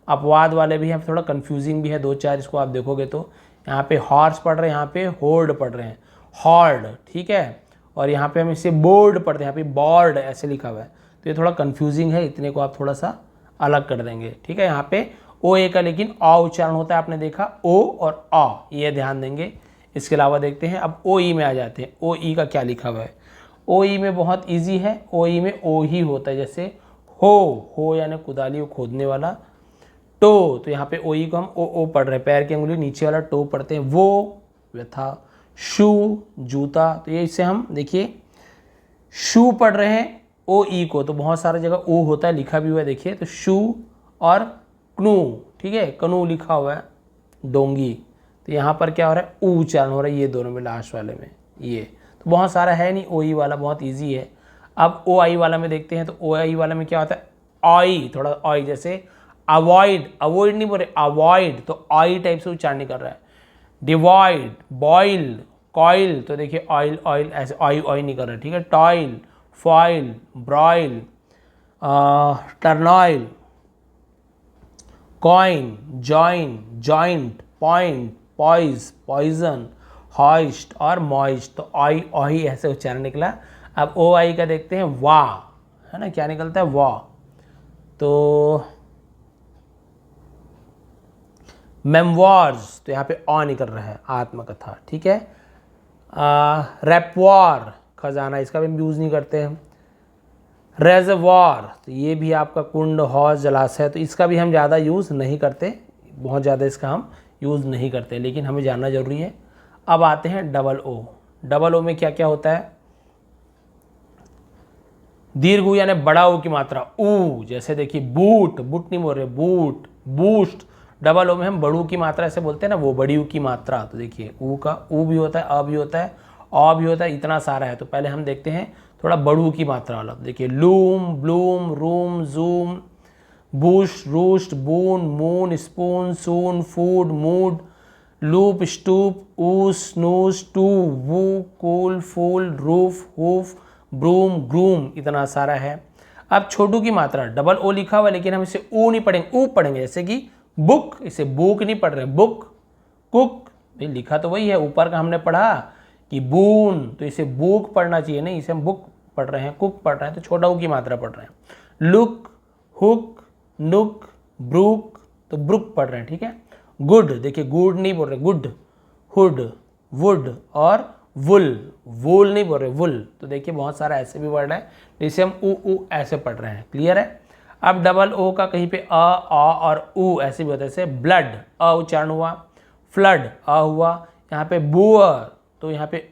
अपवाद वाले भी हैं, थोड़ा कंफ्यूजिंग भी है, दो चार इसको आप देखोगे तो। यहाँ पे हॉर्स पढ़ रहे हैं, यहाँ पे होर्ड पढ़ रहे हैं, हॉर्ड, ठीक है। और यहाँ पे हम इसे बोर्ड पढ़ते हैं, यहाँ पे बोर्ड ऐसे लिखा हुआ है, तो ये थोड़ा कंफ्यूजिंग है, इतने को आप थोड़ा सा अलग कर देंगे, ठीक है। यहाँ पे ओ ए का लेकिन अ उच्चारण होता है, आपने देखा ओ और अ, ये ध्यान देंगे। इसके अलावा देखते हैं अब ओ ई में आ जाते हैं। ओ ई का क्या लिखा हुआ है, ओ ई में बहुत ईजी है, ओ ई में ओ ही होता है, जैसे हो यानी कुदाली खोदने वाला। टो, तो यहाँ पे ओ ई को हम ओ पढ़ रहे हैं, पैर की अंगुली नीचे वाला टो पढ़ते हैं। वो व्यथा। शू, जूता, तो ये इससे हम देखिए शू पढ़ रहे हैं ओ ई को, तो बहुत सारा जगह ओ होता है, लिखा भी हुआ है, देखिए। तो शू और क्नू, ठीक है, कनू लिखा हुआ है, डोंगी। तो यहाँ पर क्या हो रहा है, ऊ उच्चारण हो रहा है, ये दोनों में लास्ट वाले में। ये तो बहुत सारा है नहीं, ओ ई वाला बहुत ईजी है। अब ओ आई वाला में देखते हैं, तो ओ आई वाला में क्या होता है, आई, थोड़ा आई, जैसे अवॉइड, अवॉइड नहीं बोल रहे, अवॉइड, तो आई टाइप से उच्चारण नहीं कर रहा है। डिवाइड, बॉइल, कॉइल, तो देखिए ऑयल ऑयल, ऐसे ऑय ऑय नहीं कर रहा है, ठीक है। Toil, foil, broil, turmoil, coin, join, joint, point, poise, poison, hoist और मॉइस्ट, तो ऑय ऑय ऐसे उच्चारण निकला। अब ओ आई का देखते हैं, वाह, है ना, क्या निकलता है, वाह। तो मेमवार्स, तो यहाँ पे अ निकल रहा है, आत्मकथा, ठीक है। रेपवार, खजाना, इसका भी हम यूज़ नहीं करते हैं। रेजवार, तो ये भी आपका कुंड, हौज, जलाशय, तो इसका भी हम ज़्यादा यूज़ नहीं करते, बहुत ज़्यादा इसका हम यूज़ नहीं करते, लेकिन हमें जानना ज़रूरी है। अब आते हैं डबल ओ। डबल ओ में क्या क्या होता है, दीर्घ ऊ यानी बड़ा ऊ की मात्रा, ऊ, जैसे देखिए बूट, बूट नहीं बोल रहे, बूट, बूस्ट। डबल ओ में हम बड़ू की मात्रा ऐसे बोलते हैं ना, वो बड़ी ऊ की मात्रा, तो देखिए ऊ का ऊ भी होता है, अ भी होता है, अ भी होता है, इतना सारा है। तो पहले हम देखते हैं थोड़ा बड़ू की मात्रा वाला, देखिए loom, bloom, room, zoom, boost, roost, boon, moon, spoon, soon, food, mood, loop, stoop, ooze, snooze, too, woo, cool, fool, roof, hoof, broom, groom, इतना सारा है। अब छोटू की मात्रा, डबल ओ लिखा हुआ है, लेकिन हम इसे ऊ नहीं पढ़ेंगे, ऊ पढ़ेंगे, जैसे कि बुक, इसे बुक नहीं पढ़ रहे, बुक, कुक, भाई लिखा तो वही है, ऊपर का हमने पढ़ा कि बून, तो इसे बुक पढ़ना चाहिए, नहीं, इसे हम बुक पढ़ रहे हैं, कुक पढ़ रहे हैं, तो छोटा ऊ की मात्रा पढ़ रहे हैं। लुक, हुक, नुक, ब्रूक, तो ब्रुक पढ़ रहे हैं, ठीक है। गुड, देखिए गुड नहीं बोल रहे, गुड, हुड, वुड और वुल, वुल नहीं बोल रहे, वुल, तो देखिए बहुत सारा ऐसे भी वर्ड है जिसे हम ऊ ऐसे पढ़ रहे हैं, क्लियर है। अब डबल ओ का कहीं पे अ और ऊ ऐसे भी होता है, जैसे ब्लड, अ उच्चारण हुआ, फ्लड, अ हुआ, यहाँ पे बुअर, तो यहाँ पे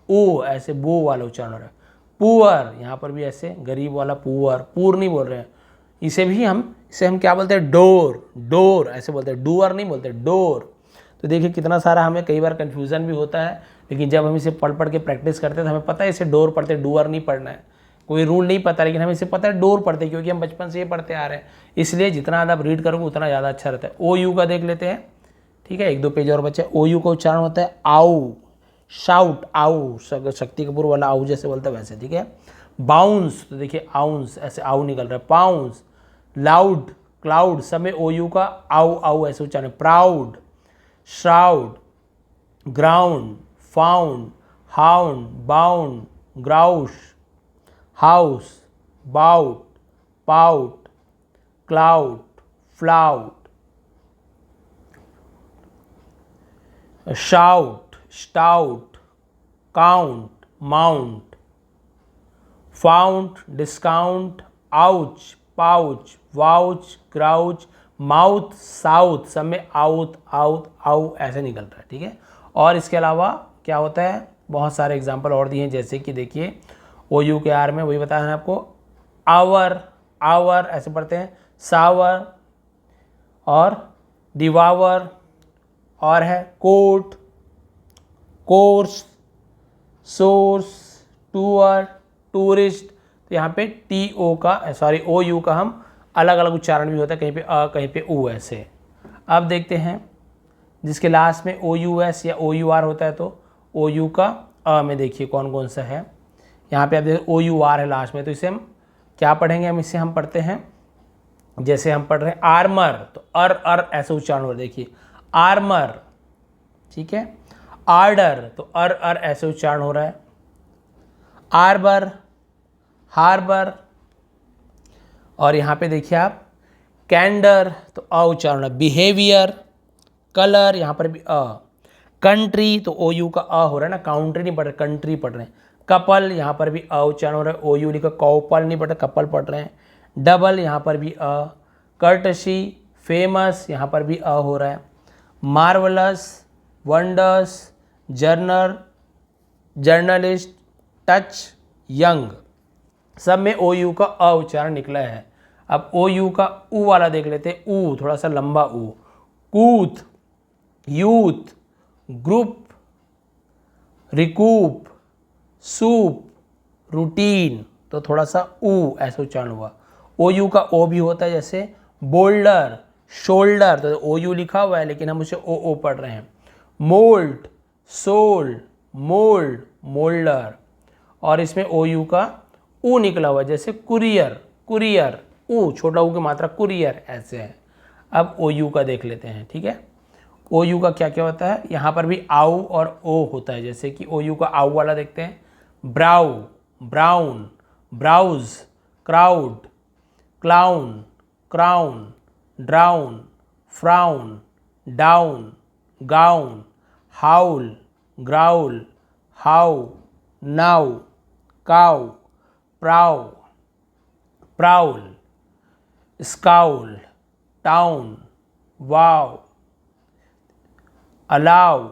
ऊ ऐसे बू वाला उच्चारण हो रहा है। पुअर, यहाँ पर भी ऐसे गरीब वाला पुअर, पूर नहीं बोल रहे हैं, इसे हम क्या बोलते हैं, डोर, डोर ऐसे बोलते हैं, डूअर नहीं बोलते, डोर। तो देखिए कितना सारा हमें कई बार कन्फ्यूज़न भी होता है, लेकिन जब हम इसे पढ़ के प्रैक्टिस करते हैं तो हमें पता है इसे डोर पढ़ते, डूअर नहीं पढ़ना है, कोई रूल नहीं पता, लेकिन हमें इसे पता है डोर पढ़ते, क्योंकि हम बचपन से ये पढ़ते आ रहे हैं, इसलिए जितना ज़्यादा आप रीड करोगे उतना ज़्यादा अच्छा रहता है। ओ यू का देख लेते हैं, ठीक है, एक दो पेज और बच्चे। ओ यू का उच्चारण होता है आउ, शाउट, आउ, शक्ति कपूर वाला आउ जैसे बोलता है वैसे, ठीक है। बाउंस, तो देखिए आउंस, ऐसे आउ निकल रहा है, पाउंस, लाउड, क्लाउड, सब में ओ यू का आउ आउ ऐसे उच्चारण। Proud, shroud, ground, found, hound, bound, grouse, house, bout, pout, cloud, flout, shout, stout, count, mount, fount, discount, ouch, pouch, vouch, grouch, mouth, south, सब में आउथ, आउथ, आउ ऐसे निकल रहा है, ठीक है। और इसके अलावा क्या होता है, बहुत सारे एग्जाम्पल और दिए हैं, जैसे कि देखिए ओ यू के आर में वही बताया है आपको, आवर, आवर ऐसे पढ़ते हैं, सावर और डिवावर, और है कोट, कोर्स, सोर्स, टूअर, टूरिस्ट, तो यहाँ पे टी ओ का ओ यू का हम अलग अलग उच्चारण भी होता है, कहीं पे अ कहीं पे ऊ ऐसे। अब देखते हैं जिसके लास्ट में ओ यू एस या ओ यू आर होता है, तो ओ यू का अ में देखिए कौन कौन सा है, यहाँ पे आप देखिए ओ यू आर है लास्ट में, तो इसे हम क्या पढ़ेंगे, इसे हम पढ़ते हैं, जैसे हम पढ़ रहे हैं आर्मर, तो अर ऐसे उच्चारण हो, देखिए आर्मर, ठीक है। आर्डर, तो अर ऐसे उच्चारण हो रहा है। आर्बर, हार्बर, और यहाँ पे देखिए आप कैंडर, तो अ उच्चारण है। बिहेवियर, कलर, यहाँ पर भी अ। कंट्री, तो ओ यू का अ हो रहा है ना, काउंट्री नहीं पढ़ रहे, कंट्री पढ़ रहे हैं। कपल, यहाँ पर भी अ उच्चारण हो रहा है, ओ यू लिखा, कौपल नहीं पढ़ रहे, कपल पढ़ रहे हैं। डबल, यहाँ पर भी अ। कर्टसी, फेमस, यहाँ पर भी अ हो रहा है। Marvellous, wonders, journal, journalist, touch, young, सब में ओ यू का अ उच्चारण निकला है। अब ओ यू का ऊ वाला देख लेते हैं, ऊ थोड़ा सा लंबा ऊ। Couth, youth, group, recoup, soup, routine, तो थोड़ा सा ऊ ऐसे उच्चारण हुआ। ओ यू का ओ भी होता है, जैसे बोल्डर, शोल्डर, तो ओ यू लिखा हुआ है लेकिन हम उसे ओ पढ़ रहे हैं। मोल्ड, सोल्ड, मोल्ड, मोल्डर, और इसमें ओ यू का ऊ निकला हुआ है, जैसे कुरियर, कुरियर, ऊ छोटा ऊ की मात्रा कुरियर ऐसे है। अब ओ यू का देख लेते हैं, ठीक है। ओ यू का क्या क्या होता है, यहाँ पर भी आउ और ओ होता है, जैसे कि ओ यू का आउ वाला देखते हैं, brow, brown, browse, crowd, clown, crown, drown, frown, down, gown, howl, growl, how, now, cow, prow, prowl, scowl, town, wow, allow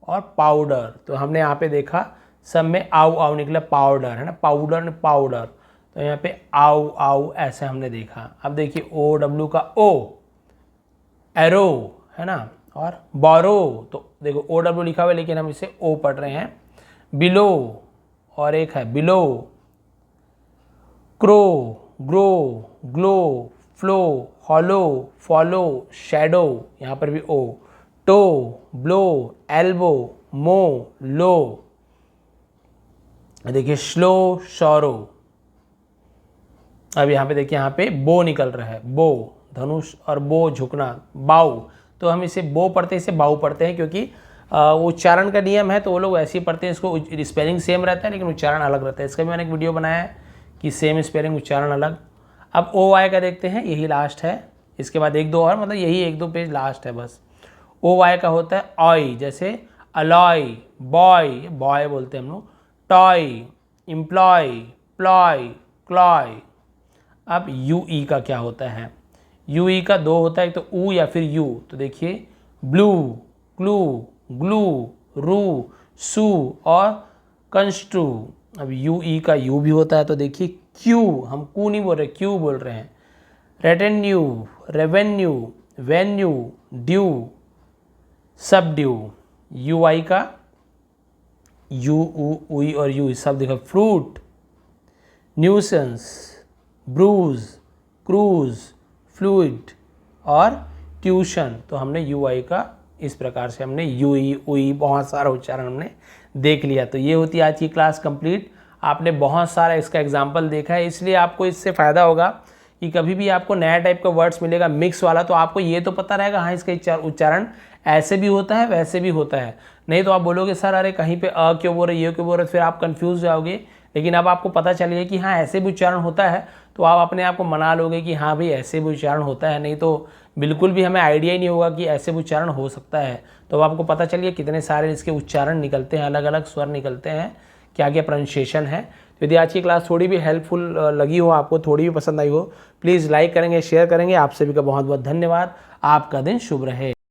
और पाउडर। तो हमने यहाँ पे देखा सब में आउ आउ निकला, पाउडर है ना, पाउडर ने पाउडर, तो यहाँ पे आउ आउ ऐसे हमने देखा। अब देखिए ओ डब्ल्यू का ओ, एरो है ना, और बोरो, तो देखो ओ डब्ल्यू लिखा हुआ है लेकिन हम इसे ओ पढ़ रहे हैं। बिलो, और एक है below, crow, grow, glow, flow, hollow, follow, shadow, यहाँ पर भी ओ, टो, ब्लो, एल्बो, मो, लो, देखिए स्लो, शोरो। अब यहाँ पे देखिए, यहाँ पे बो निकल रहा है, बो धनुष, और बो झुकना, बाऊ, तो हम इसे बो पढ़ते हैं, इसे बाऊ पढ़ते हैं, क्योंकि उच्चारण का नियम है तो वो लोग ऐसे ही पढ़ते हैं, इसको स्पेलिंग सेम रहता है लेकिन उच्चारण अलग रहता है। इसका भी मैंने एक वीडियो बनाया है कि सेम स्पेलिंग उच्चारण अलग। अब ओ वाई का देखते हैं, यही लास्ट है, इसके बाद एक दो और, मतलब यही एक दो पेज लास्ट है बस। ओ वाई का होता है ऑय, जैसे अलॉय, बॉय, बॉय बोलते हैं हम लोग, टॉय, एम्प्लॉय, प्लॉय, क्लॉय। अब यू ई का क्या होता है, यू ई का दो होता है, एक तो ऊ या फिर यू, तो देखिए ब्लू, क्लू, ग्लू, रू, सू और कंस्ट्रू। अब यू ई का यू भी होता है, तो देखिए क्यू, हम कू नहीं बोल रहे, क्यू बोल रहे हैं। Retinue, revenue, venue, due, subdue. U I का यू, ऊ, उई और यू सब देखो, fruit, nuisance, bruise, cruise, fluid और ट्यूशन। तो हमने यू आई का इस प्रकार से हमने यू ई, उई बहुत सारा उच्चारण हमने देख लिया। तो ये होती है आज की क्लास कंप्लीट। आपने बहुत सारा इसका एग्जाम्पल देखा है, इसलिए आपको इससे फ़ायदा होगा कि कभी भी आपको नया टाइप का वर्ड्स मिलेगा मिक्स वाला, तो आपको ये तो पता रहेगा हाँ इसका उच्चारण ऐसे भी होता है वैसे भी होता है। नहीं तो आप बोलोगे सर अरे कहीं पे अ क्यों बोल रहे, ये क्यों बोल रहे, फिर आप कंफ्यूज जाओगे। लेकिन अब आपको पता चल गया कि हाँ ऐसे भी उच्चारण होता है, तो आप अपने आप को मना लोगे कि हाँ भाई ऐसे भी उच्चारण होता है, नहीं तो बिल्कुल भी हमें आइडिया ही नहीं होगा कि ऐसे भी उच्चारण हो सकता है। तो अब आपको पता चल गया कितने सारे इसके उच्चारण निकलते हैं, अलग अलग स्वर निकलते हैं, क्या क्या प्रोनाउंसिएशन है। तो यदि आज की क्लास थोड़ी भी हेल्पफुल लगी हो, आपको थोड़ी भी पसंद आई हो, प्लीज़ लाइक करेंगे, शेयर करेंगे। आप सभी का बहुत बहुत धन्यवाद। आपका दिन शुभ रहे।